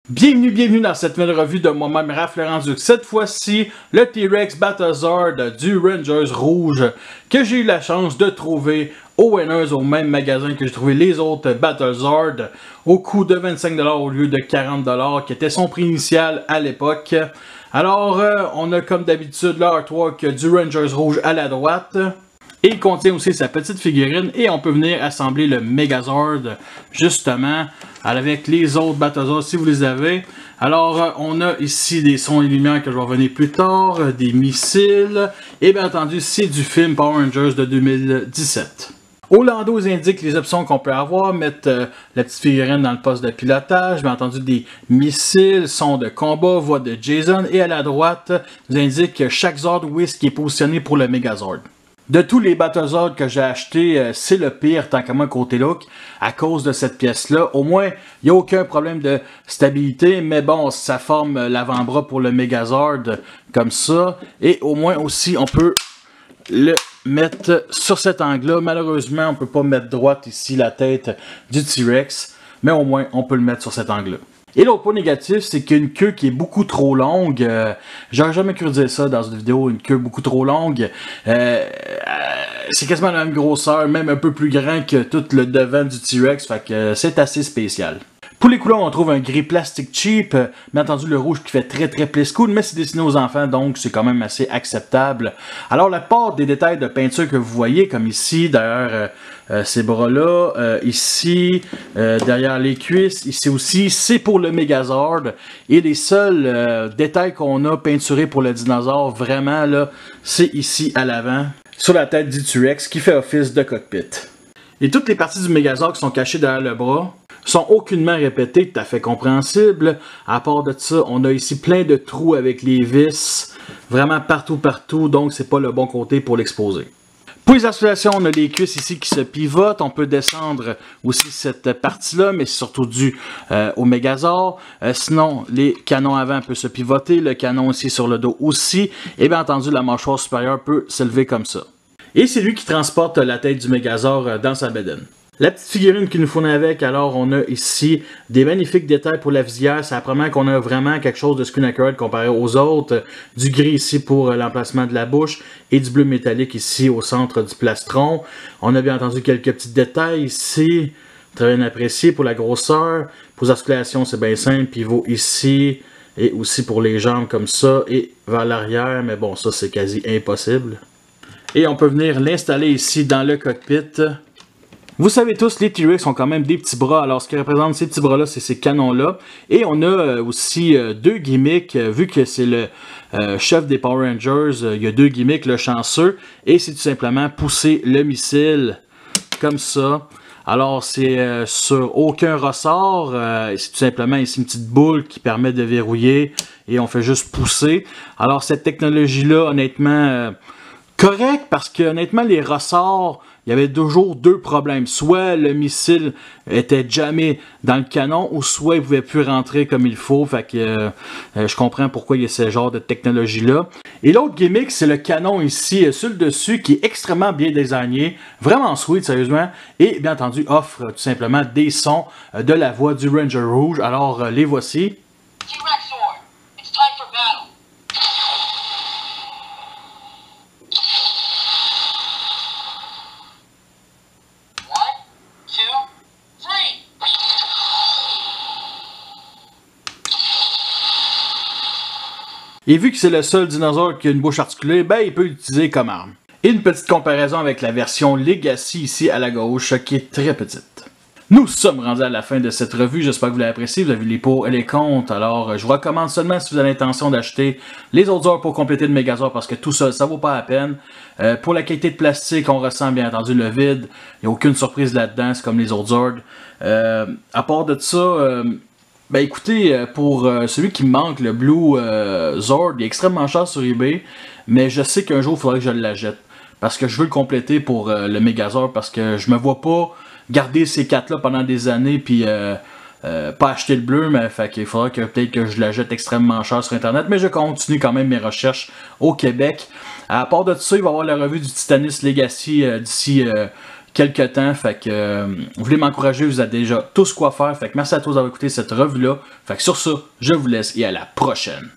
Bienvenue dans cette nouvelle revue de moi-même, Raph Laurent-Duc. Cette fois-ci, le T-Rex Battlezord du Rangers Rouge que j'ai eu la chance de trouver au Winners, au même magasin que j'ai trouvé les autres Battlezord au coût de 25$ au lieu de 40$ qui était son prix initial à l'époque. Alors, on a comme d'habitude l'artwork du Rangers Rouge à la droite. Et il contient aussi sa petite figurine et on peut venir assembler le Megazord justement avec les autres Battlezords si vous les avez. Alors on a ici des sons et lumières que je vais revenir plus tard, des missiles et bien entendu c'est du film Power Rangers de 2017. Au landau, ils indiquent les options qu'on peut avoir, mettre la petite figurine dans le poste de pilotage, bien entendu des missiles, son de combat, voix de Jason et à la droite, ils indiquent que chaque Zord où est-ce qui est positionné pour le Megazord. De tous les Battlezords que j'ai achetés, c'est le pire tant qu'à moi côté look à cause de cette pièce-là. Au moins, il n'y a aucun problème de stabilité, mais bon, ça forme l'avant-bras pour le Megazord comme ça. Et au moins aussi, on peut le mettre sur cet angle-là. Malheureusement, on ne peut pas mettre droite ici la tête du T-Rex, mais au moins, on peut le mettre sur cet angle-là. Et l'autre point négatif, c'est qu'il y a une queue qui est beaucoup trop longue. J'aurais jamais cru dire ça dans une vidéo, une queue beaucoup trop longue. C'est quasiment la même grosseur, même un peu plus grand que tout le devant du T-Rex, fait que c'est assez spécial. Pour les couleurs, on trouve un gris plastique cheap, bien entendu le rouge qui fait très plus cool, mais c'est destiné aux enfants, donc c'est quand même assez acceptable. Alors la part des détails de peinture que vous voyez, comme ici, derrière ces bras-là, ici, derrière les cuisses, ici aussi, c'est pour le Megazord. Et les seuls détails qu'on a peinturés pour le dinosaure, vraiment là, c'est ici à l'avant, sur la tête du T-Rex, qui fait office de cockpit. Et toutes les parties du Megazord qui sont cachées derrière le bras sont aucunement répétées, tout à fait compréhensible. À part de ça, on a ici plein de trous avec les vis, vraiment partout, donc c'est pas le bon côté pour l'exposer. Pour les articulations, on a les cuisses ici qui se pivotent. On peut descendre aussi cette partie-là, mais c'est surtout dû au Megazord. Sinon, les canons avant peuvent se pivoter, le canon ici sur le dos aussi. Et bien entendu, la mâchoire supérieure peut s'élever comme ça. Et c'est lui qui transporte la tête du Megazord dans sa bedaine. La petite figurine qu'il nous fournit avec, alors on a ici des magnifiques détails pour la visière. Ça apprend qu'on a vraiment quelque chose de screen accurate comparé aux autres. Du gris ici pour l'emplacement de la bouche et du bleu métallique ici au centre du plastron. On a bien entendu quelques petits détails ici, très bien appréciés pour la grosseur. Pour les articulations, c'est bien simple. Pivot ici et aussi pour les jambes comme ça et vers l'arrière. Mais bon, ça c'est quasi impossible. Et on peut venir l'installer ici dans le cockpit. Vous savez tous, les T-Rex ont quand même des petits bras. Alors, ce qui représente ces petits bras-là, c'est ces canons-là. Et on a aussi deux gimmicks, vu que c'est le chef des Power Rangers, il y a deux gimmicks, le chanceux. Et c'est tout simplement pousser le missile comme ça. Alors, c'est sur aucun ressort. C'est tout simplement ici une petite boule qui permet de verrouiller. Et on fait juste pousser. Alors, cette technologie-là, honnêtement, correct, parce que honnêtement, les ressorts, il y avait toujours deux problèmes. Soit le missile était jamais dans le canon, ou soit il ne pouvait plus rentrer comme il faut. Fait que je comprends pourquoi il y a ce genre de technologie-là. Et l'autre gimmick, c'est le canon ici, sur le dessus, qui est extrêmement bien designé. Vraiment sweet, sérieusement. Et bien entendu, offre tout simplement des sons de la voix du Ranger Rouge. Alors, les voici. T-Rex, it's time for battle. Et vu que c'est le seul dinosaure qui a une bouche articulée, ben il peut l'utiliser comme arme. Et une petite comparaison avec la version Legacy ici à la gauche, qui est très petite. Nous sommes rendus à la fin de cette revue, j'espère que vous l'avez apprécié, vous avez vu les pour et les contre, alors je vous recommande seulement si vous avez l'intention d'acheter les autres Zords pour compléter le Megazord, parce que tout ça, ça vaut pas la peine. Pour la qualité de plastique, on ressent bien entendu le vide, il n'y a aucune surprise là-dedans, c'est comme les autres Zords. À part de ça, ben écoutez, pour celui qui me manque, le Blue Zord, il est extrêmement cher sur eBay, mais je sais qu'un jour il faudrait que je l'achète. Parce que je veux le compléter pour le Megazord, parce que je me vois pas garder ces quatre-là pendant des années, puis pas acheter le bleu, mais fait qu'il faudra que peut-être que je l'achète extrêmement cher sur internet, mais je continue quand même mes recherches au Québec. À part de ça, il va y avoir la revue du Titanis Legacy d'ici quelques temps. Fait que vous voulez m'encourager, vous avez déjà tous quoi faire. Fait que merci à tous d'avoir écouté cette revue-là. Fait que sur ça, je vous laisse et à la prochaine.